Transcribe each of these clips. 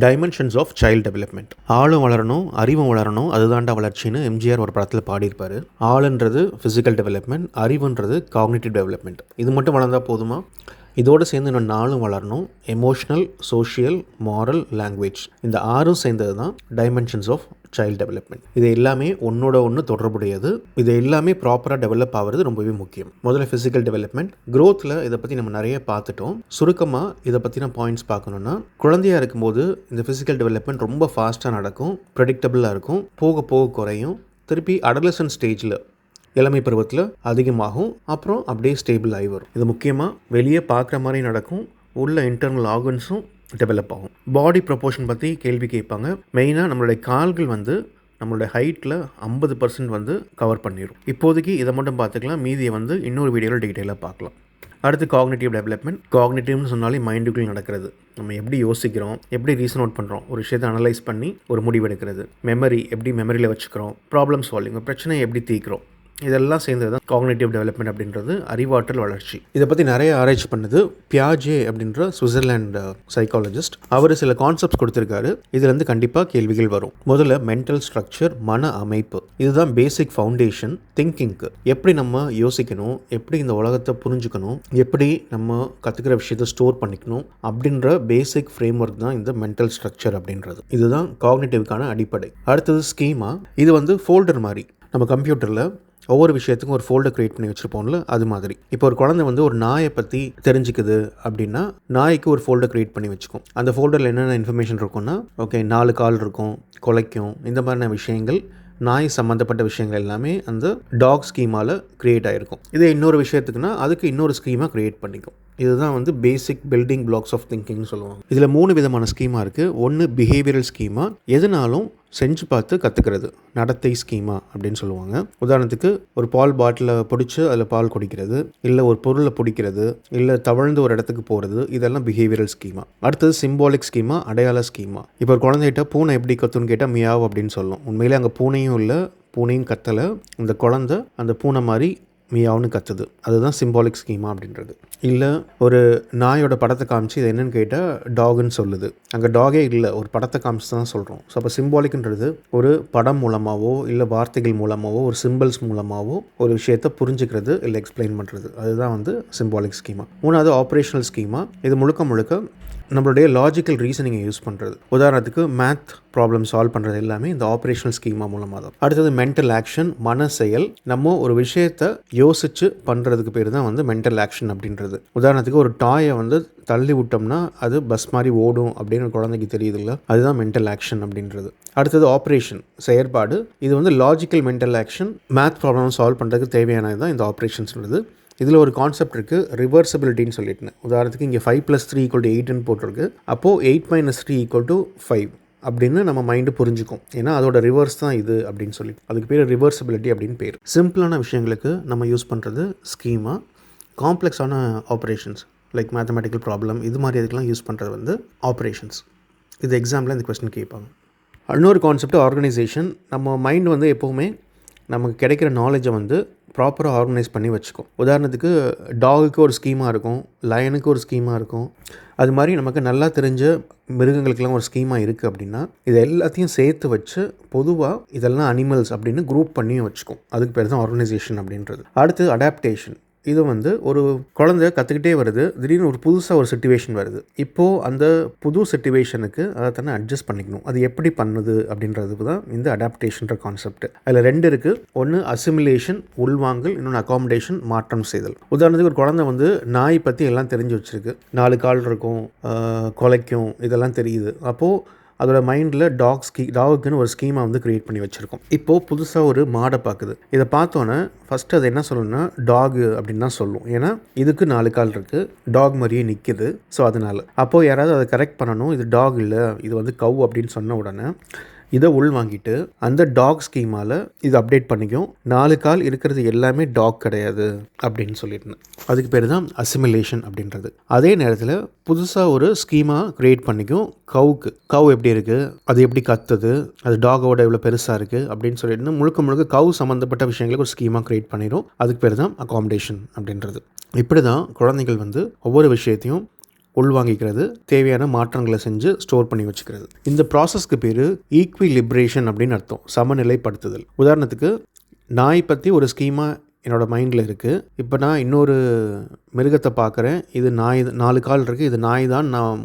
Dimensions of child development. ஆளும் வளரணும், அறிவும் வளரணும், அதுதான்டா வளர்ச்சின்னு எம்ஜிஆர் ஒரு படத்தில் பாடியிருப்பார். ஆளுன்றது ஃபிசிக்கல் டெவலப்மெண்ட், அறிவுன்றது காக்னிட்டிவ் டெவலப்மெண்ட். இது மட்டும் வளர்ந்தால் போதுமா? இதோடு சேர்ந்து இன்னும் 4 வளரணும். Emotional, social, moral, language. இந்த 6 சேர்ந்தது தான் டைமென்ஷன்ஸ் ஆஃப் சைல்டு டெவலப்மெண்ட். இது எல்லாமே ஒன்றோட ஒன்று தொடர்புடையது. இது எல்லாமே ப்ராப்பராக டெவலப் ஆகிறது ரொம்பவே முக்கியம். முதல்ல ஃபிசிக்கல் டெவலப்மெண்ட். க்ரோத்தில் இதை பற்றி நம்ம நிறைய பார்த்துட்டோம். சுருக்கமாக இதை பற்றின பாயிண்ட்ஸ் பார்க்கணுன்னா, குழந்தையாக இருக்கும்போது இந்த ஃபிசிக்கல் டெவலப்மெண்ட் ரொம்ப ஃபாஸ்ட்டாக நடக்கும், ப்ரெடிக்டபிளாக இருக்கும், போக போக குறையும், திருப்பி அடலசன்ட் ஸ்டேஜில் இளமை பருவத்தில் அதிகமாகும், அப்புறம் அப்படியே ஸ்டேபிள் ஆகி வரும். இது முக்கியமாக வெளியே பார்க்குற மாதிரி நடக்கும், உள்ள இன்டர்னல் ஆர்கன்ஸும் டெவலப் ஆகும். பாடி ப்ரொபோர்ஷன் பற்றி கேள்வி கேட்பாங்க. மெயினாக நம்மளுடைய கால்கள் நம்மளுடைய ஹைட்டில் 50% கவர் பண்ணிடும். இப்போதைக்கு இதை மட்டும் பார்த்துக்கலாம், மீதியை இன்னொரு வீடியோவில் டீட்டெயிலாக பார்க்கலாம். அடுத்து காக்னிட்டிவ் டெவலப்மெண்ட். காக்னிட்டிவ்னு சொன்னாலே மைண்டுக்குள்ளே நடக்கிறது. நம்ம எப்படி யோசிக்கிறோம், எப்படி ரீசன் அவுட் பண்ணுறோம், ஒரு விஷயத்தை அனலைஸ் பண்ணி ஒரு முடிவு எடுக்கிறது. மெமரி, எப்படி மெமரியில் வச்சுக்கிறோம், ப்ராப்ளம் சால்விங், பிரச்சனையை எப்படி தீர்க்கிறோம், இதெல்லாம் சேர்ந்தது தான் காக்னிட்டிவ் டெவலப்மெண்ட் அப்படின்றது, அறிவாற்றல் வளர்ச்சி. இதை பற்றி நிறைய ஆராய்ச்சி பண்ணது பியாஜே அப்படின்ற சுவிட்சர்லாண்ட் சைக்காலஜிஸ்ட். அவர் சில கான்செப்ட்ஸ் கொடுத்துருக்காரு. இதுலேருந்து கண்டிப்பாக கேள்விகள் வரும். முதல்ல மென்டல் ஸ்ட்ரக்சர், மன அமைப்பு. இதுதான் பேசிக் ஃபவுண்டேஷன் திங்கிங்க்கு. எப்படி நம்ம யோசிக்கணும், எப்படி இந்த உலகத்தை புரிஞ்சுக்கணும், எப்படி நம்ம கற்றுக்கிற விஷயத்தை ஸ்டோர் பண்ணிக்கணும் அப்படின்ற பேசிக் ஃப்ரேம் ஒர்க் தான் இந்த மென்டல் ஸ்ட்ரக்சர் அப்படின்றது. இதுதான் காக்னிட்டிவ்க்கான அடிப்படை. அடுத்தது ஸ்கீமா. இது ஃபோல்டர் மாதிரி. நம்ம கம்ப்யூட்டரில் ஒவ்வொரு விஷயத்துக்கும் ஒரு ஃபோல்டர் க்ரியேட் பண்ணி வச்சுருப்போம்ல, அது மாதிரி. இப்போ ஒரு குழந்தை ஒரு நாயை பற்றி தெரிஞ்சுக்குது அப்படின்னா, நாய்க்கு ஒரு ஃபோல்டர் க்ரியேட் பண்ணி வச்சுக்கும். அந்த ஃபோல்டரில் என்னென்ன இன்ஃபர்மேஷன் இருக்குன்னா, 4 கால் இருக்கும், குலைக்கும், இந்த மாதிரியான விஷயங்கள், நாய் சம்மந்தப்பட்ட விஷயங்கள் எல்லாமே அந்த டாக் ஸ்கீமாவில் க்ரியேட் ஆகிருக்கும். இதே இன்னொரு விஷயத்துக்குன்னா அதுக்கு இன்னொரு ஸ்கீமாக க்ரியேட் பண்ணிக்கும். இதுதான் பேசிக் பில்டிங் பிளாக்ஸ் ஆஃப் திங்கிங்னு சொல்லுவாங்க. இதில் 3 விதமான ஸ்கீமா இருக்குது. ஒன்று பிஹேவியரல் ஸ்கீமா, எதுனாலும் செஞ்சு பார்த்து கற்றுக்கிறது, நடத்தை ஸ்கீமா அப்படின்னு சொல்லுவாங்க. உதாரணத்துக்கு ஒரு பால் பாட்டிலை பிடிச்சி அதில் பால் குடிக்கிறது, இல்லை ஒரு பொருளை பிடிக்கிறது, இல்லை தவழ்ந்து ஒரு இடத்துக்கு போகிறது, இதெல்லாம் பிஹேவியரல் ஸ்கீமா. அடுத்தது சிம்பாலிக் ஸ்கீமா, அடையாள ஸ்கீமா. இப்போ ஒரு குழந்தைகிட்ட பூனை எப்படி கத்துன்னு கேட்டால் மியாவ் அப்படின்னு சொல்லும். உண்மையிலே அங்கே பூனையும் இல்லை, பூனையும் கத்தலை, இந்த குழந்தை அந்த பூனை மாதிரி மியாவுன்னு கத்துது. அதுதான் சிம்பாலிக் ஸ்கீமா அப்படின்றது. இல்லை ஒரு நாயோட படத்தை காமிச்சு இது என்னென்னு கேட்டால் டாகுன்னு சொல்லுது. அங்கே டாகே இல்லை, ஒரு படத்தை காமிச்சு தான் சொல்கிறோம். ஸோ அப்போ சிம்பாலிக்ன்றது ஒரு படம் மூலமாகவோ இல்லை வார்த்தைகள் மூலமாகவோ ஒரு சிம்பிள்ஸ் மூலமாகவோ ஒரு விஷயத்தை புரிஞ்சுக்கிறது இல்லை எக்ஸ்பிளைன் பண்ணுறது. அதுதான் சிம்பாலிக் ஸ்கீமா. 3வது ஆப்ரேஷனல் ஸ்கீமா. இது முழுக்க நம்மளுடைய லாஜிக்கல் ரீசனிங்கை யூஸ் பண்ணுறது. உதாரணத்துக்கு மேத் ப்ராப்ளம் சால்வ் பண்ணுறது எல்லாமே இந்த ஆப்ரேஷனல் ஸ்கீமா மூலமாக தான். அடுத்தது மென்டல் ஆக்ஷன், மன செயல். நம்ம ஒரு விஷயத்தை யோசித்து பண்ணுறதுக்கு பேர் தான் மென்டல் ஆக்ஷன் அப்படின்றது. உதாரணத்துக்கு ஒரு டாயை தள்ளி விட்டோம்னா அது பஸ் மாதிரி ஓடும் அப்படின்னு குழந்தைக்கு தெரியுது இல்லை, அதுதான் மென்டல் ஆக்ஷன் அப்படின்றது. அடுத்தது ஆப்ரேஷன், செயற்பாடு. இது logical mental action, math problem solve பண்ணுறதுக்கு தேவையானது தான் இந்த ஆப்ரேஷன்ஸ்ன்றது. இதில் ஒரு கான்செப்ட் இருக்குது, ரிவர்சபிலிட்டின்னு சொல்லிட்டு. உதாரணத்துக்கு இங்கே 5 + 3 = 8ன்னு போட்டிருக்கு. அப்போது 8 - 3 = 5 அப்படின்னு நம்ம மைண்டு புரிஞ்சுக்கும். ஏன்னா அதோட ரிவர்ஸ் தான் இது அப்படின்னு சொல்லி, அதுக்கு பேர் ரிவர்சபிலிட்டி அப்படின்னு பேர். சிம்பிளான விஷயங்களுக்கு நம்ம யூஸ் பண்ணுறது ஸ்கீமா. காம்ப்ளெக்ஸான ஆப்ரேஷன்ஸ் லைக் மேத்தமெட்டிக்கல் ப்ராப்ளம் இது மாதிரி இதுக்கெலாம் யூஸ் பண்ணுறது ஆப்ரேஷன்ஸ். இது எக்ஸாம்பிள் இந்த கொஸ்டின் கேட்பாங்க. இன்னொரு கான்செப்ட் ஆர்கனைசேஷன். நம்ம மைண்டு எப்போவுமே நமக்கு கிடைக்கிற நாலேஜை ப்ராப்பராக ஆர்கனைஸ் பண்ணி வச்சுக்கும். உதாரணத்துக்கு டாகுக்கு ஒரு ஸ்கீமா இருக்கும், லயனுக்கு ஒரு ஸ்கீமா இருக்கும். அது மாதிரி நமக்கு நல்லா தெரிஞ்ச மிருகங்களுக்கெல்லாம் ஒரு ஸ்கீமா இருக்குது அப்படின்னா இது எல்லாத்தையும் சேர்த்து வச்சு பொதுவாக இதெல்லாம் அனிமல்ஸ் அப்படின்னு குரூப் பண்ணியும் வச்சுக்கும். அதுக்கு பேர் தான் ஆர்கனைசேஷன் அப்படின்றது. அடுத்து அடாப்டேஷன். இது ஒரு குழந்தை கற்றுக்கிட்டே வருது, திடீர்னு ஒரு புதுசாக ஒரு சிச்சுவேஷன் வருது. இப்போது அந்த புது சிச்சுவேஷனுக்கு அதை தானே அட்ஜஸ்ட் பண்ணிக்கணும். அது எப்படி பண்ணுது அப்படின்றதுக்கு தான் இந்த அடாப்டேஷன்ற கான்செப்ட். அதில் 2 இருக்குது. ஒன்று அசிமிலேஷன், உள்வாங்கல், இன்னொன்று அகாமடேஷன், மாற்றம் செய்தல். உதாரணத்துக்கு ஒரு குழந்தை நாய் பற்றி எல்லாம் தெரிஞ்சு வச்சுருக்கு. 4 கால் இருக்கும், குலைக்கும், இதெல்லாம் தெரியுது. அப்போது அதோட மைண்டில் டாகுக்குன்னு ஒரு ஸ்கீமா க்ரியேட் பண்ணி வச்சுருக்கோம். இப்போது புதுசாக ஒரு மாடை பார்க்குது. இதை பார்த்தோன்னே ஃபஸ்ட்டு அது என்ன சொல்லணும்னா டாகு அப்படின்னு தான் சொல்லும். ஏன்னா இதுக்கு 4 கால் இருக்குது, டாக் மாதிரியே நிற்குது. ஸோ அதனால் அப்போது யாராவது அதை கரெக்ட் பண்ணணும், இது டாக் இல்லை இது கவ் அப்படின்னு சொன்ன உடனே இதை உள்வாங்கிட்டு அந்த டாக் ஸ்கீமாவில் இது அப்டேட் பண்ணிக்கும். 4 கால் இருக்கிறது எல்லாமே டாக் கிடையாது அப்படின்னு சொல்லியிருந்தேன். அதுக்கு பேர் தான் அசிமிலேஷன் அப்படின்றது. அதே நேரத்தில் புதுசாக ஒரு ஸ்கீமா க்ரியேட் பண்ணிக்கும் கவுக்கு. கவ் எப்படி இருக்குது, அது எப்படி கத்துது, அது டாகோட எவ்வளோ பெருசாக இருக்குது அப்படின்னு சொல்லிட்டு முழுக்க கவ் சம்மந்தப்பட்ட விஷயங்களுக்கு ஒரு ஸ்கீமா க்ரியேட் பண்ணிடும். அதுக்கு பேர் தான் அகாமடேஷன் அப்படின்றது. இப்படி தான் குழந்தைகள் ஒவ்வொரு விஷயத்தையும் உள்வாங்கிக்கிறது, தேவையான மாற்றங்களை செஞ்சு ஸ்டோர் பண்ணி வச்சுக்கிறது. இந்த ப்ராசஸ்க்கு பேர் ஈக்விலிப்ரேஷன் அப்படின்னு அர்த்தம், சமநிலைப்படுத்துதல். உதாரணத்துக்கு நாய் பற்றி ஒரு ஸ்கீமா என்னோடய மைண்டில் இருக்குது. இப்போ நான் இன்னொரு மிருகத்தை பார்க்குறேன், இது நாய், 4 கால் இருக்குது, இது நாய் தான் நான்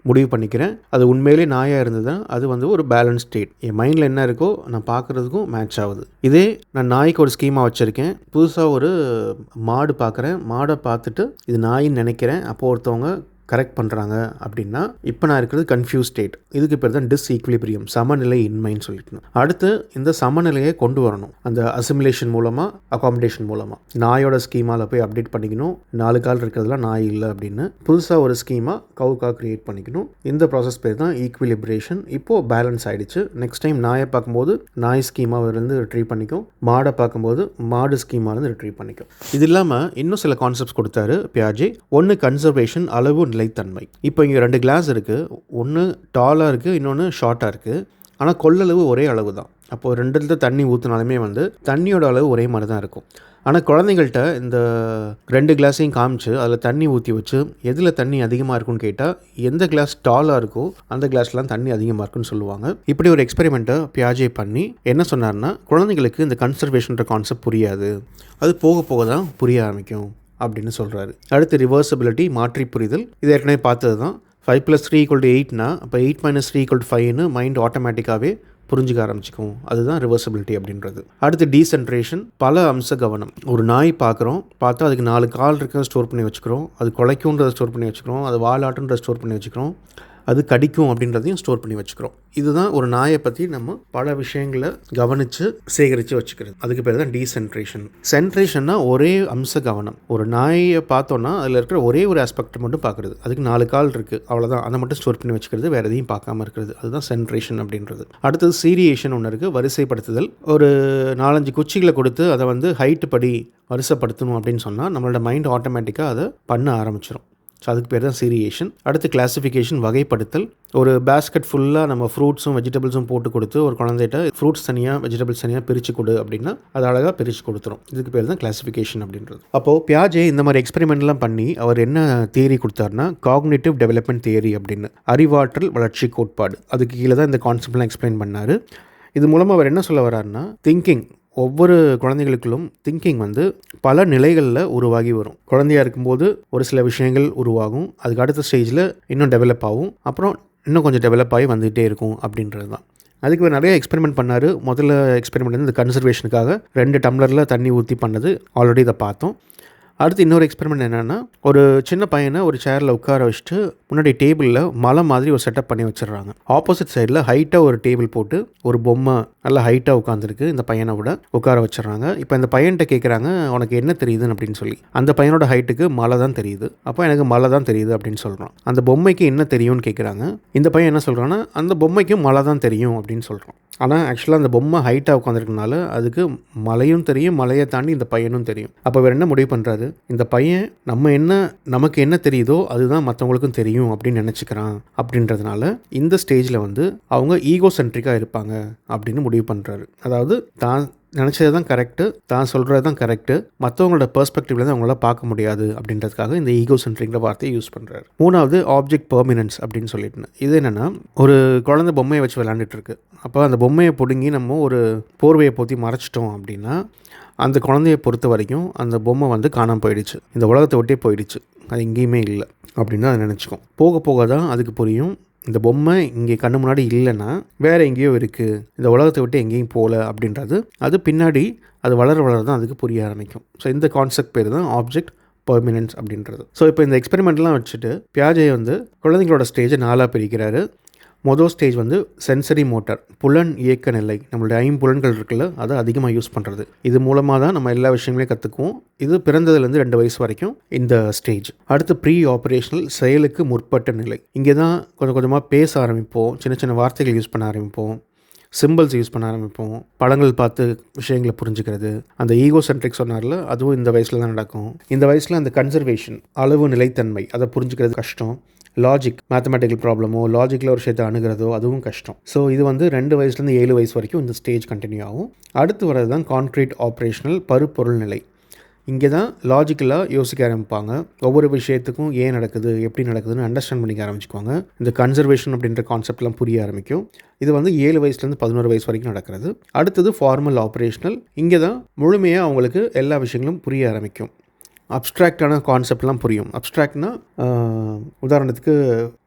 முடிவு பண்ணிக்கிறேன். அது உண்மையிலே நாயாக இருந்தது, அது வந்து ஒரு பேலன்ஸ் ஸ்டேட். என் மைண்டில் என்ன இருக்கோ நான் பார்க்குறதுக்கும் மேட்ச் ஆகுது. இதே நான் நாய்க்கு ஒரு ஸ்கீமா வச்சுருக்கேன், புதுசாக ஒரு மாடு பார்க்குறேன், மாடை பார்த்துட்டு இது நாயின்னு நினைக்கிறேன், அப்போது ஒருத்தவங்க கரெக்ட் பண்ணுறாங்க அப்படின்னா இப்போ நான் இருக்கிறது கன்ஃபியூஸ் ஸ்டேட். இதுக்கு பேர் தான் டிஸ்ஈக்விலிபிரியம், சமநிலை இன்மைன்னு சொல்லிட்டு. அடுத்து இந்த சமநிலையை கொண்டு வரணும் அந்த அசிமுலேஷன் மூலமாக, அகாமடேஷன் மூலமாக. நாயோட ஸ்கீமாவில் போய் அப்டேட் பண்ணிக்கணும், 4 கால் இருக்கிறதுலாம் நாய் இல்லை அப்படின்னு புதுசாக ஒரு ஸ்கீமா கவுக்காக க்ரியேட் பண்ணிக்கணும். இந்த ப்ராசஸ் பேர் தான் ஈக்விலிப்ரேஷன். இப்போது பேலன்ஸ் ஆகிடுச்சு. நெக்ஸ்ட் டைம் நாயை பார்க்கும்போது நாய் ஸ்கீமாவிலேருந்து ரிட்ரீவ் பண்ணிக்கும், மாடை பார்க்கும்போது மாடு ஸ்கீமாவிலேருந்து ரிட்ரீவ் பண்ணிக்கும். இது இல்லாமல் இன்னும் சில கான்செப்ட்ஸ் கொடுத்தாரு பியாஜே. ஒன்று கன்சர்வேஷன், அளவு நிலைத்தன்மை. இப்போ இங்கே 2 கிளாஸ் இருக்குது, ஒன்று டாலாக இருக்குது, இன்னொன்று ஷார்ட்டாக இருக்குது. ஆனால் கொள்ளளவு ஒரே அளவு தான். அப்போது 2 தண்ணி ஊற்றினாலுமே வந்து தண்ணியோட அளவு ஒரே மாதிரி தான் இருக்கும். ஆனால் குழந்தைங்கள்ட்ட இந்த 2 கிளாஸையும் காமிச்சு அதில் தண்ணி ஊற்றி வச்சு எதில் தண்ணி அதிகமாக இருக்குன்னு கேட்டால் எந்த கிளாஸ் டாலாக இருக்கோ அந்த கிளாஸ்லாம் தண்ணி அதிகமாக இருக்குன்னு சொல்லுவாங்க. இப்படி ஒரு எக்ஸ்பெரிமெண்ட்டை பியாஜே பண்ணி என்ன சொன்னார்னா, குழந்தைங்களுக்கு இந்த கன்சர்வேஷன்ற கான்செப்ட் புரியாது, அது போக போக தான் புரிய ஆரம்பிக்கும் அப்படின்னு சொல்கிறாரு. அடுத்து ரிவர்சபிலிட்டி, மாற்றி புரிதல். இது ஏற்கனவே பார்த்தது தான். 5 + 3 = 8னா அப்போ 8 - 3 = 5ன்னு மைண்ட் ஆட்டோமேட்டிக்காகவே புரிஞ்சுக்க ஆரம்பிச்சிக்கும். அதுதான் ரிவர்சபிலிட்டி அப்படின்றது. அடுத்து டீசென்ட்ரேஷன், பல அம்ச கவனம். ஒரு நாய் பார்க்குறோம், பார்த்தா அதுக்கு 4 கால் இருக்குன்னு ஸ்டோர் பண்ணி வச்சுக்கிறோம், அது குலைக்கும்ன்றதை ஸ்டோர் பண்ணி வச்சுக்கிறோம், அது வாலாட்டுன்றதை ஸ்டோர் பண்ணி வச்சுக்கிறோம், அது கடிக்கும் அப்படின்றதையும் ஸ்டோர் பண்ணி வச்சுக்கிறோம். இதுதான் ஒரு நாயை பற்றி நம்ம பல விஷயங்களை கவனித்து சேகரித்து வச்சுக்கிறது. அதுக்கு பேர் தான் டீசென்ட்ரேஷன். சென்ட்ரேஷன்னா ஒரே அம்ச கவனம். ஒரு நாயை பார்த்தோன்னா அதில் இருக்கிற ஒரே ஒரு ஆஸ்பெக்ட் மட்டும் பார்க்குறது. அதுக்கு 4 கால் இருக்குது, அவ்வளோதான், அதை மட்டும் ஸ்டோர் பண்ணி வச்சுக்கிறது, வேறு எதையும் பார்க்காம இருக்கிறது. அதுதான் சென்ட்ரேஷன் அப்படின்றது. அடுத்தது சீரியேஷன் ஒன்று இருக்குது, வரிசைப்படுத்துதல். ஒரு 4-5 குச்சிகளை கொடுத்து அதை வந்து ஹைட்டு படி வரிசைப்படுத்தணும் அப்படின்னு சொன்னால் நம்மளோட மைண்ட் ஆட்டோமேட்டிக்காக அதை பண்ண ஆரம்பிச்சிடும். ஸோ அதுக்கு பேர் தான் சீரியேஷன். அடுத்து கிளாஸிஃபிகேஷன், வகைப்படுத்தல். ஒரு பேஸ்கெட் ஃபுல்லாக நம்ம ஃப்ரூட்ஸும் வெஜிடபிள்ஸும் போட்டு கொடுத்து ஒரு குழந்தைகிட்ட ஃப்ரூட்ஸ் தனியாக வெஜிடபிள்ஸ் தனியாக பிரித்து கொடு அப்படின்னா அது அழகாக பிரித்து கொடுத்துரும். இதுக்கு பேர் தான் கிளாஸிஃபிகேஷன் அப்படின்றது. அப்போது பியாஜே இந்த மாதிரி எக்ஸ்பெரிமெண்ட்லாம் பண்ணி அவர் என்ன தியரி கொடுத்தாருன்னா, காக்னிட்டிவ் டெவலப்மெண்ட் தியரி அப்படின்னு, அறிவாற்றல் வளர்ச்சி கோட்பாடு. அதுக்கு கீழே தான் இந்த கான்செப்ட்லாம் எக்ஸ்பிளைன் பண்ணார். இது மூலமாக அவர் என்ன சொல்ல வர்றாருன்னா, திங்கிங், ஒவ்வொரு குழந்தைகளுக்குள்ளும் திங்கிங் வந்து பல நிலைகளில் உருவாகி வரும். குழந்தையாக இருக்கும்போது ஒரு சில விஷயங்கள் உருவாகும், அதுக்கு அடுத்த ஸ்டேஜில் இன்னும் டெவலப் ஆகும், அப்புறம் இன்னும் கொஞ்சம் டெவலப் ஆகி வந்துகிட்டே இருக்கும் அப்படின்றது தான். அதுக்கு நிறைய எக்ஸ்பெரிமெண்ட் பண்ணார். முதல்ல எக்ஸ்பெரிமெண்ட் வந்து இந்த கன்சர்வேஷனுக்காக 2 டம்ளரில் தண்ணி ஊற்றி பண்ணது, ஆல்ரெடி இதை பார்த்தோம். அடுத்து இன்னொரு எக்ஸ்பெரிமெண்ட் என்னென்னா, ஒரு சின்ன பையனை ஒரு சேரில் உட்கார வச்சுட்டு முன்னாடி டேபிளில் மலை மாதிரி ஒரு செட்டப் பண்ணி வச்சிடுறாங்க. ஆப்போசிட் சைடில் ஹைட்டாக ஒரு டேபிள் போட்டு ஒரு பொம்மை நல்லா ஹைட்டாக உட்காந்துருக்கு, இந்த பையனை விட உட்கார வச்சிடறாங்க. இப்போ இந்த பையன்கிட்ட கேட்குறாங்க, உனக்கு என்ன தெரியுதுன்னு அப்படின்னு சொல்லி. அந்த பையனோட ஹைட்டுக்கு மலை தான் தெரியுது. அப்போ எனக்கு மலை தான் தெரியுது அப்படின்னு சொல்கிறான். அந்த பொம்மைக்கு என்ன தெரியும்னு கேட்குறாங்க. இந்த பையன் என்ன சொல்கிறான்னா, அந்த பொம்மைக்கும் மலை தான் தெரியும் அப்படின்னு சொல்கிறான். ஆனால் ஆக்சுவலாக அந்த பொம்மை ஹைட்டாக உட்காந்துருக்கனால அதுக்கு மலையும் தெரியும், மலையை தாண்டி இந்த பையனும் தெரியும். அப்போ அவர் என்ன முடிவு பண்ணுறாரு, இந்த பையன் நமக்கு என்ன தெரியுதோ அதுதான் மற்றவங்களுக்கும் தெரியும் அப்படின்னு நினச்சிக்கிறான். அப்படின்றதுனால இந்த ஸ்டேஜில் வந்து அவங்க ஈகோ சென்ட்ரிக்காக இருப்பாங்க அப்படின்னு முடிவு பண்ணுறாரு. அதாவது தான் நினச்சது தான் கரெக்டு, தான் சொல்கிறது தான் கரெக்டு, மற்றவங்களோட பெர்ஸ்பெக்டிவ்லேருந்து அவங்களால பார்க்க முடியாது அப்படின்றதுக்காக இந்த ஈகோ சென்ட்ரிக்ன்ற வார்த்தையை யூஸ் பண்ணுறாரு. 3வது ஆப்ஜெக்ட் பெர்மினன்ஸ் அப்படின்னு சொல்லிட்டு, இது என்னென்னா, ஒரு குழந்தை பொம்மையை வச்சு விளையாண்டுட்டு இருக்கு. அப்போ அந்த பொம்மையை பிடுங்கி நம்ம ஒரு போர்வையை போற்றி மறைச்சிட்டோம் அப்படின்னா அந்த குழந்தையை பொறுத்த வரைக்கும் அந்த பொம்மை வந்து காணாமல் போயிடுச்சு, இந்த உலகத்தை விட்டே போயிடுச்சு, அது எங்கேயுமே இல்லை அப்படின்னு அதை நினச்சிக்கும். போக போக தான் அதுக்கு புரியும், இந்த பொம்மை இங்கே கண்ணு முன்னாடி இல்லைன்னா வேறு எங்கேயோ இருக்குது, இந்த உலகத்தை விட்டு எங்கேயும் போகல அப்படின்றது அது பின்னாடி அது வளர தான் அதுக்கு புரிய ஆரம்பிக்கும். ஸோ இந்த கான்செப்ட் பேர் தான் ஆப்ஜெக்ட் பெர்மினன்ஸ் அப்படின்றது. ஸோ இப்போ இந்த எக்ஸ்பெரிமெண்ட்லாம் வச்சுட்டு பியாஜே வந்து குழந்தைங்களோட ஸ்டேஜை 4ஆக பிரிக்கிறாரு. மொதல் ஸ்டேஜ் வந்து சென்சரி மோட்டார், புலன் இயக்க நிலை. நம்மளுடைய 5 புலன்கள் இருக்குல்ல, அதை அதிகமாக யூஸ் பண்ணுறது. இது மூலமாக தான் நம்ம எல்லா விஷயங்களையும் கற்றுக்குவோம். இது பிறந்ததுலேருந்து 2 வயசு வரைக்கும் இந்த ஸ்டேஜ். அடுத்து ப்ரீ ஆப்ரேஷனல், செயலுக்கு முற்பட்ட நிலை. இங்கே தான் கொஞ்சம் கொஞ்சமாக பேச ஆரம்பிப்போம், சின்ன சின்ன வார்த்தைகள் யூஸ் பண்ண ஆரம்பிப்போம், சிம்பிள்ஸ் யூஸ் பண்ண ஆரம்பிப்போம், படங்கள் பார்த்து விஷயங்களை புரிஞ்சுக்கிறது. அந்த ஈகோ சென்ட்ரிக் சொன்னார்ல, அதுவும் இந்த வயசில் தான் நடக்கும். இந்த வயசில் அந்த கன்சர்வேஷன், அளவு நிலைத்தன்மை, அதை புரிஞ்சுக்கிறது கஷ்டம். லாஜிக், மேத்தமெட்டிக்கல் ப்ராப்ளமோ லாஜிக்கில் ஒரு விஷயத்தை அணுகிறதோ அதுவும் கஷ்டம். ஸோ இது வந்து 2 வயசுலேருந்து 7 வயசு வரைக்கும் இந்த ஸ்டேஜ் கண்டினியூ ஆகும். அடுத்து வரது தான் கான்க்ரீட் ஆப்ரேஷனல், பருப்பொருள் நிலை. இங்கே தான் லாஜிக்கலாக யோசிக்க ஆரம்பிப்பாங்க. ஒவ்வொரு விஷயத்துக்கும் ஏன் நடக்குது, எப்படி நடக்குதுன்னு அண்டர்ஸ்டாண்ட் பண்ணிக்க ஆரம்பிச்சுக்குவாங்க. இந்த கன்சர்வேஷன் அப்படின்ற கான்செப்ட்லாம் புரிய ஆரம்பிக்கும். இது வந்து 7 வயசுலேருந்து 11 வயசு வரைக்கும் நடக்கிறது. அடுத்தது ஃபார்மல் ஆப்ரேஷனல். இங்கே தான் முழுமையாக அவங்களுக்கு எல்லா விஷயங்களும் புரிய ஆரம்பிக்கும். அப்ஸ்ட்ராக்டான கான்செப்ட்லாம் புரியும். அப்ஸ்ட்ராக்ட்னா உதாரணத்துக்கு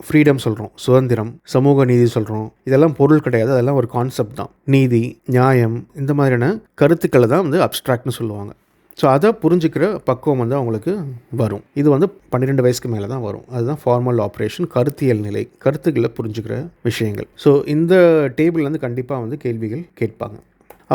ஃப்ரீடம் சொல்கிறோம், சுதந்திரம், சமூக நீதி சொல்கிறோம். இதெல்லாம் பொருள் கிடையாது, அதெல்லாம் ஒரு கான்செப்ட் தான். நீதி, நியாயம், இந்த மாதிரியான கருத்துக்களை தான் வந்து அப்ஸ்ட்ராக்ட்னு சொல்லுவாங்க. ஸோ அதை புரிஞ்சுக்கிற பக்குவம் வந்து அவங்களுக்கு வரும். இது வந்து 12 வயசுக்கு மேலே தான் வரும். அதுதான் ஃபார்மல் ஆப்ரேஷன், கருத்தியல் நிலை, கருத்துக்களை புரிஞ்சுக்கிற விஷயங்கள். ஸோ இந்த டேபிள்லேருந்து கண்டிப்பாக வந்து கேள்விகள் கேட்பாங்க.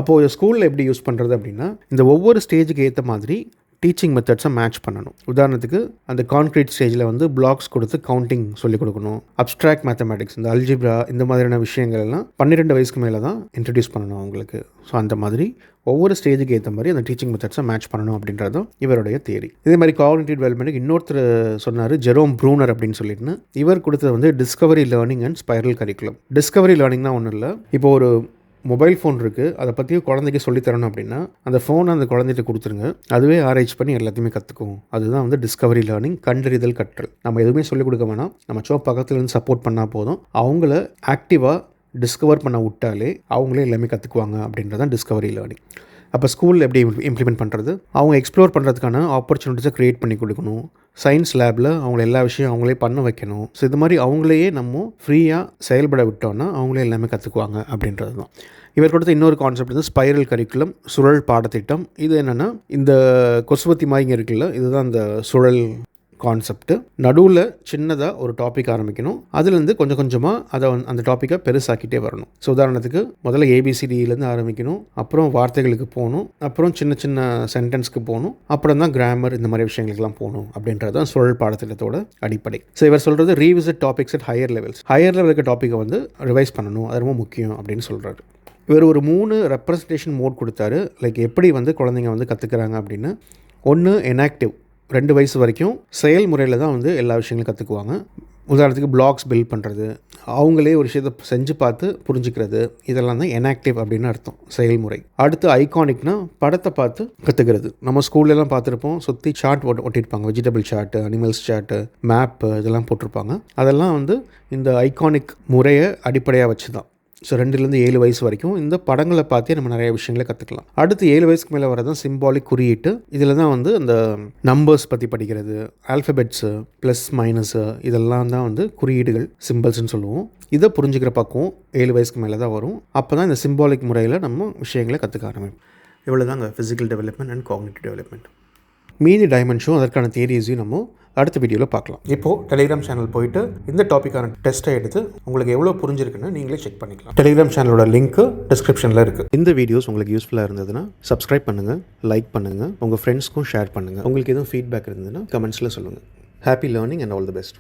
அப்போது ஸ்கூலில் எப்படி யூஸ் பண்ணுறது அப்படின்னா, இந்த ஒவ்வொரு ஸ்டேஜுக்கு ஏற்ற மாதிரி டீச்சிங் மெத்தட்ஸை மேட்ச் பண்ணணும். உதாரணத்துக்கு அந்த கான்க்ரீட் ஸ்டேஜில் வந்து பிளாக்ஸ் கொடுத்து கவுண்டிங் சொல்லிக் கொடுக்கணும். அப்ஸ்ட்ராக்ட் மேத்தமேட்டிக்ஸ், இந்த அல்ஜிப்ரா, இந்த மாதிரியான விஷயங்கள் எல்லாம் 12 வயசுக்கு மேலே தான் இன்ட்ரடியூஸ் பண்ணணும் அவங்களுக்கு. ஸோ அந்த மாதிரி ஒவ்வொரு ஸ்டேஜுக்கு ஏற்ற மாதிரி அந்த டீச்சிங் மெத்தட்ஸை மேட்ச் பண்ணணும் அப்படின்றது தான் இவருடைய தியரி. இதே மாதிரி காக்னிட்டிவ் டெவலப்மெண்ட்டுக்கு இன்னொருத்தர் சொன்னார், ஜெரோம் ப்ரூனர் அப்படின்னு சொல்லிட்டு. இவர் கொடுத்தது வந்து discovery learning and spiral curriculum. Discovery லேர்னிங்னா ஒன்றும் இல்லை. இப்போ ஒரு மொபைல் ஃபோன் இருக்குது, அதை பற்றி குழந்தைக்கு சொல்லித்தரணும் அப்படின்னா அந்த ஃபோனை அந்த குழந்தைகிட்ட கொடுத்துருங்க, அதுவே ஆராய்ச்சி பண்ணி எல்லாத்தையுமே கற்றுக்கும். அதுதான் வந்து டிஸ்கவரி லேர்னிங், கண்டறிதல் கற்றல். நம்ம எதுவுமே சொல்லிக் கொடுக்க வேணாம், நம்ம சும்மா பக்கத்தில் இருந்து சப்போர்ட் பண்ணால் போதும். அவங்கள ஆக்டிவாக டிஸ்கவர் பண்ண விட்டாலே அவங்களே எல்லாமே கற்றுக்குவாங்க அப்படின்றதான் டிஸ்கவரி லேர்னிங். அப்போ ஸ்கூலில் எப்படி இம்ப்ளிமெண்ட் பண்ணுறது, அவங்க எக்ஸ்ப்ளோர் பண்ணுறதுக்கான ஆப்பர்ச்சுனிட்டிஸை க்ரியேட் பண்ணி கொடுக்கணும். சயின்ஸ் லேபில் அவங்கள எல்லா விஷயம் அவங்களே பண்ண வைக்கணும். ஸோ இது மாதிரி அவங்களையே நம்ம ஃப்ரீயாக செயல்பட விட்டோம்னா அவங்களே எல்லாமே கற்றுக்குவாங்க அப்படின்றது தான். இவர் கொடுத்த இன்னொரு கான்செப்ட் வந்து ஸ்பைரல் கரிக்குலம், சுழல் பாடத்திட்டம். இது என்னென்னா, இந்த கொசுவத்தி மாதிரிங்க இருக்குல்ல, இதுதான் இந்த சுழல் கான்செப்ட்டு. நடுவில் சின்னதாக ஒரு டாபிக் ஆரம்பிக்கணும், அதுலேருந்து கொஞ்சம் கொஞ்சமாக அதை அந்த டாப்பிக்கை பெருசாக்கிட்டே வரணும். ஸோ உதாரணத்துக்கு முதல்ல ABCDலேருந்து ஆரம்பிக்கணும், அப்புறம் வார்த்தைகளுக்கு போகணும், அப்புறம் சின்ன சின்ன சென்டென்ஸ்க்கு போகணும், அப்புறம் தான் கிராமர், இந்த மாதிரி விஷயங்களுக்குலாம் போகணும் அப்படின்றது தான் சுழல் பாடத்திட்டத்தோட அடிப்படை. ஸோ இவர் சொல்கிறது revisit topics at higher levels. Higher லெவலுக்கு டாப்பிக்கை வந்து ரிவைஸ் பண்ணணும், அது ரொம்ப முக்கியம் அப்படின்னு சொல்கிறாரு. இவர் ஒரு 3 ரெப்ரசன்டேஷன் மோட் கொடுத்தாரு. லைக் எப்படி வந்து குழந்தைங்க வந்து கற்றுக்குறாங்க அப்படின்னு. ஒன்று எனாக்டிவ், 2 வயசு வரைக்கும் செயல்முறையில் தான் வந்து எல்லா விஷயங்களும் கற்றுக்குவாங்க. உதாரணத்துக்கு பிளாக்ஸ் பில்ட் பண்ணுறது, அவங்களே ஒரு விஷயத்தை செஞ்சு பார்த்து புரிஞ்சுக்கிறது, இதெல்லாம் தான் எனாக்டிவ் அப்படின்னு அர்த்தம், செயல்முறை. அடுத்து ஐகானிக்னா படத்தை பார்த்து கற்றுக்கிறது. நம்ம ஸ்கூல்லலாம் பார்த்துருப்போம், சுற்றி சார்ட் ஒட்டியிருப்பாங்க, vegetable chart, animals chart, map, இதெல்லாம் போட்டிருப்பாங்க. அதெல்லாம் வந்து இந்த ஐகானிக் முறையை அடிப்படையாக வச்சு தான். ஸோ 2லேருந்து 7 வயசு வரைக்கும் இந்த படங்களை பார்த்தே நம்ம நிறைய விஷயங்களை கற்றுக்கலாம். அடுத்து 7 வயசுக்கு மேலே வரதான் சிம்பாலிக் குறியீட்டு. இதில் தான் வந்து அந்த நம்பர்ஸ் பற்றி படிக்கிறது, ஆல்ஃபபெட்ஸு, ப்ளஸ் மைனஸு, இதெல்லாம் தான் வந்து குறியீடுகள், சிம்பிள்ஸ்ன்னு சொல்லுவோம். இதை புரிஞ்சுக்கிற பக்கம் 7 வயசுக்கு மேலே தான் வரும். அப்போ தான் இந்த சிம்பாலிக் முறையில் நம்ம விஷயங்களை கற்றுக்க ஆரம்பிப்போம். இவ்வளோ தாங்க physical development and cognitive development. மீதி டைமென்ஷனும் அதற்கான தியரிஸையும் நம்ம அடுத்த வீடியோவில் பார்க்கலாம். இப்போது டெலிகிராம் சேனல் போயிட்டு இந்த டாப்பிக்கான டெஸ்ட்டை எடுத்து உங்களுக்கு எவ்வளோ புரிஞ்சிருக்குன்னு நீங்களே செக் பண்ணிக்கலாம். டெலிகிராம் சேனலோட லிங்க்கு டிஸ்கிரிப்ஷனில் இருக்குது. இந்த வீடியோஸ் உங்களுக்கு யூஸ்ஃபுல்லாக இருந்ததுன்னா சப்ஸ்கிரைப் பண்ணுங்கள், லைக் பண்ணுங்கள், உங்கள் ஃப்ரெண்ட்ஸ்க்கும் ஷேர் பண்ணுங்கள். உங்களுக்கு எதுவும் ஃபீட்பேக் இருந்ததுன்னா கமெண்ட்ஸில் சொல்லுங்கள். Happy learning and all the best.